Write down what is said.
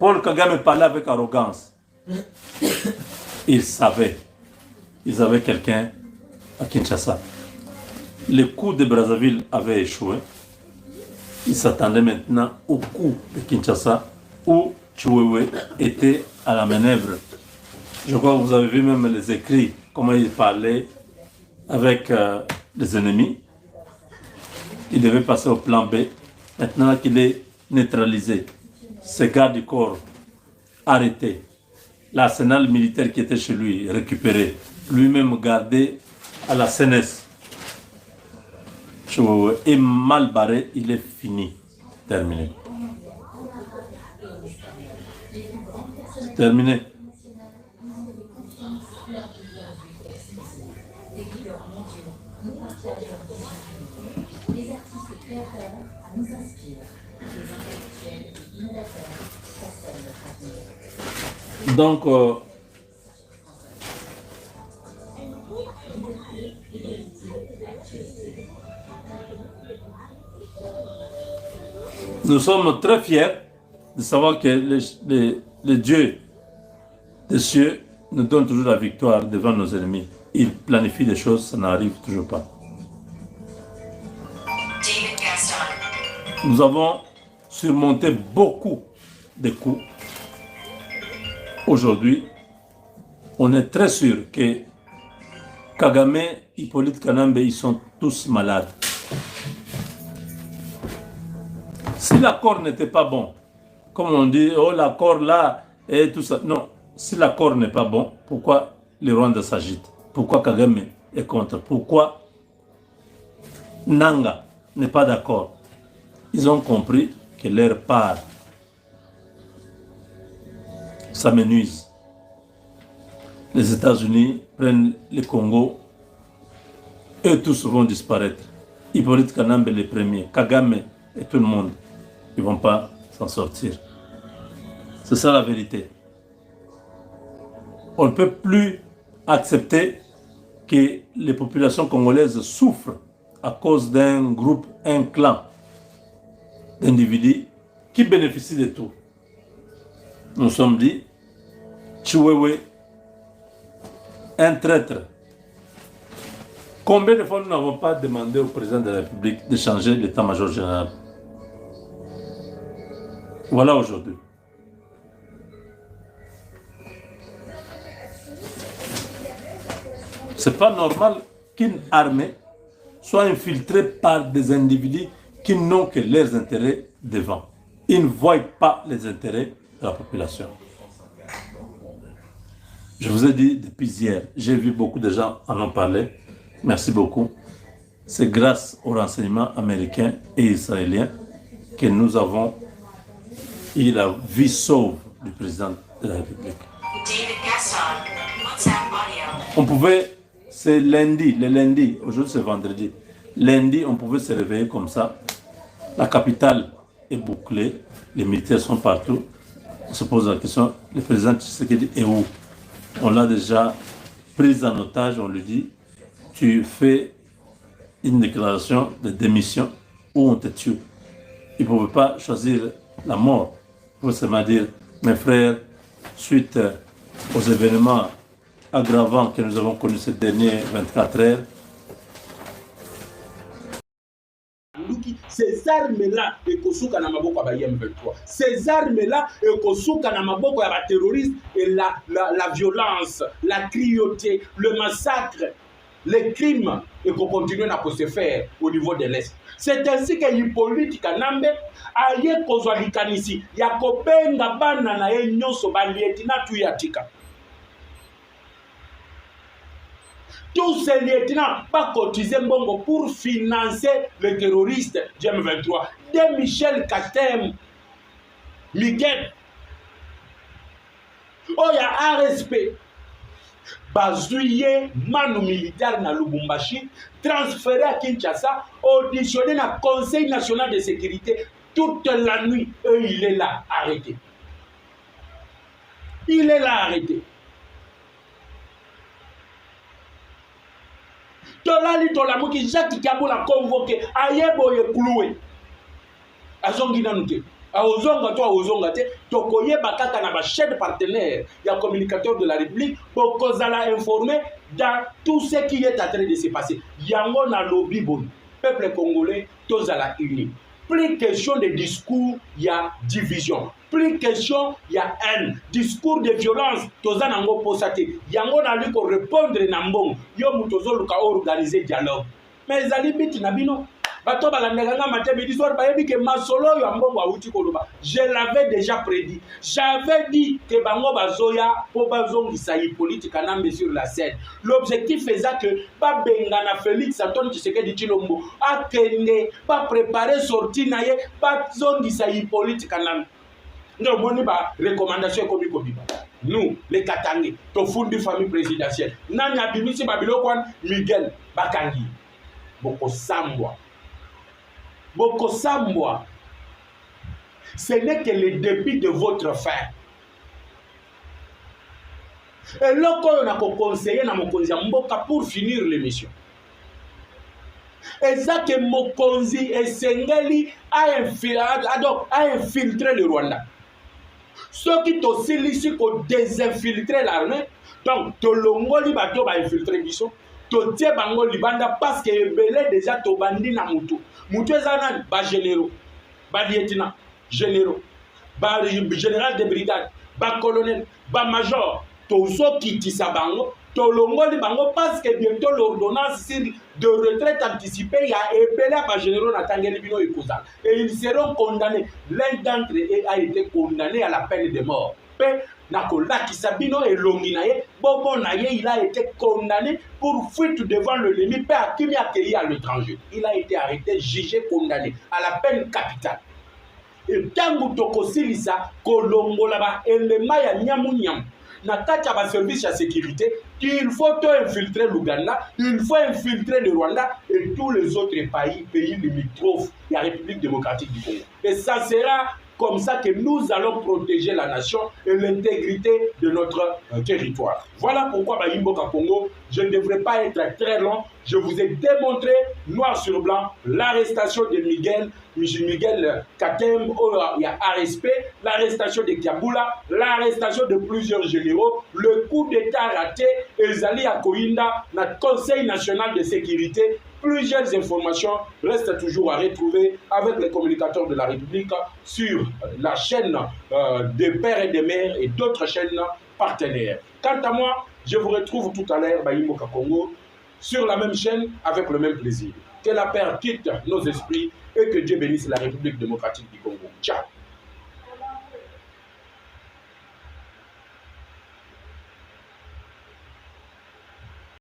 Paul Kagame parlait avec arrogance. Ils savaient. Ils avaient quelqu'un à Kinshasa. Le coup de Brazzaville avait échoué. Ils s'attendaient maintenant au coup de Kinshasa où Chiwewe était à la manœuvre. Je crois que vous avez vu même les écrits, comment il parlait avec les ennemis. Il devait passer au plan B. Maintenant qu'il est neutralisé, ces gardes du corps arrêtés, l'arsenal militaire qui était chez lui récupéré, lui-même gardé à la CNS et mal barré, il est fini, terminé. C'est terminé. Donc, nous sommes très fiers de savoir que les dieux des cieux nous donnent toujours la victoire devant nos ennemis. Ils planifient des choses, ça n'arrive toujours pas. Nous avons surmonté beaucoup de coups. Aujourd'hui, on est très sûr que Kagame, Hippolyte Kanambe, ils sont tous malades. Si l'accord n'était pas bon, comme on dit, oh l'accord là, et tout ça, non. Si l'accord n'est pas bon, pourquoi le Rwanda s'agite? Pourquoi Kagame est contre? Pourquoi Nanga n'est pas d'accord? Ils ont compris que leur part s'amenuise. Les États-Unis prennent le Congo, eux tous vont disparaître. Hippolyte Kanambe les premiers, Kagame et tout le monde, ils ne vont pas s'en sortir. C'est ça la vérité. On ne peut plus accepter que les populations congolaises souffrent à cause d'un groupe, un clan d'individus qui bénéficient de tout. Nous sommes dit, Chiwewe, un traître. Combien de fois nous n'avons pas demandé au président de la République de changer l'état-major général? Voilà aujourd'hui. C'est pas normal qu'une armée soit infiltrée par des individus qui n'ont que leurs intérêts devant. Ils ne voient pas les intérêts de la population. Je vous ai dit depuis hier, j'ai vu beaucoup de gens en ont parlé. Merci beaucoup. C'est grâce aux renseignements américains et israéliens que nous avons eu la vie sauve du président de la République. On pouvait, c'est lundi, le lundi, aujourd'hui c'est vendredi. Lundi, on pouvait se réveiller comme ça. La capitale est bouclée, les militaires sont partout. On se pose la question, le président Tshisekedi est où? On l'a déjà pris en otage, on lui dit, tu fais une déclaration de démission ou on te tue. Il ne pouvait pas choisir la mort. Il pouvait seulement dire, mes frères, suite aux événements aggravants que nous avons connus ces dernières 24 heures, ces armes-là, ekosuka na maboko ya M23. Ces armes-là, ekosuka na maboko ya terroristes et la violence, la cruauté, le massacre, les crimes continuent à se faire au niveau de l'Est. C'est ainsi que Hippolyte Kanambe aye kozwa likanisi ya kobenga bana na ye nyonso balieutenant tuyatika. Tous ces lieutenants pas cotiser mbongo pour financer les terroristes du M23. De Michel Katem, Miguel, Oya ARSP, Bazouye, Manu militaire na Lubumbashi, transféré à Kinshasa, auditionné dans le Conseil national de sécurité toute la nuit. Et il est là, arrêté. Il est là, arrêté. Tolali Tolamuki, Jacques Kabou l'a convoqué, Ayebo ye Kouloué. Azongi Nanouté. aozonga to aozonga te tokoyeba kaka na bachaîne partenaire ya communicateur de la République bokozala informé dans tout ce qui est en train de se passer. Yango na lobby bon peuple congolais tozala uni. Plus question de discours, il y a division. Plus question, il y a haine. Discours de violence, toza nango posate. Yango na lui ko répondre na mbongo. Yo mutozo luka organiser dialogue. Mais ezali biti na bino. Bato balandaka matin midi soir bayebi ke masolo yo mbongo awuti koloba. Je l'avais déjà prédit. J'avais dit que bango bazoya po bazongisa yi politique anambe sur la scène. L'objectif est que ba bengana Félix Antoine Tshisekedi Tshilombo akende ba préparer sortie na ye ba zongisa yi politique anambe. Nous avons des recommandations comme nous, les Katangais, to fundi famille présidentielle. Nani abimisi babilokwan Miguel Bakangi. Boko Sambwa. Boko Sambwa. Ce n'est que le début de votre fin. Et là, on a conseillé na mokonzi mboka pour finir l'émission. Et ça que mokonzi et Sengeli a infiltré le Rwanda. Ceux qui ont ici pour désinfiltrer l'armée, donc Tolongoli bato ba infiltrer biso, to tie bango libanda parce que belé déjà to bandi na mutu. Mutu ezana ba généraux, ba lieutenant, généraux, ba général de brigade, ba colonel, ba major, to so kitisa bango, Tolongoli bango parce que bientôt l'ordonnance de retraite anticipée y a épelé à généraux Natangeli Bino et Kouzan. Et ils seront condamnés. L'un d'entre eux a été condamné à la peine de mort. Nakola Kisabino et Longinaye, Bobo Naye, il a été condamné pour fuite devant le limite, père qui a accueilli à l'étranger. Il a été arrêté, jugé, condamné à la peine capitale. Et Tangu Tokosilisa, Kolongolaba, et le Maya Nyamunyam. Na kati ya service de sécurité, il faut infiltrer l'Ouganda, il faut infiltrer le Rwanda et tous les autres pays limitrophes de la République démocratique du Congo. Et ça sera comme ça que nous allons protéger la nation et l'intégrité de notre territoire. Voilà pourquoi Mboka Congo, je ne devrais pas être très long. Je vous ai démontré, noir sur blanc, l'arrestation de Miguel Katem, il y a RSP, l'arrestation de Kiabula, l'arrestation de plusieurs généraux, le coup d'État raté, Ezali Akoinda, notre Conseil national de sécurité. Plusieurs informations restent toujours à retrouver avec les communicateurs de la République sur la chaîne des pères et des mères et d'autres chaînes partenaires. Quant à moi, je vous retrouve tout à l'heure, Mboka Congo, sur la même chaîne avec le même plaisir. Que la paix quitte nos esprits et que Dieu bénisse la République démocratique du Congo. Ciao.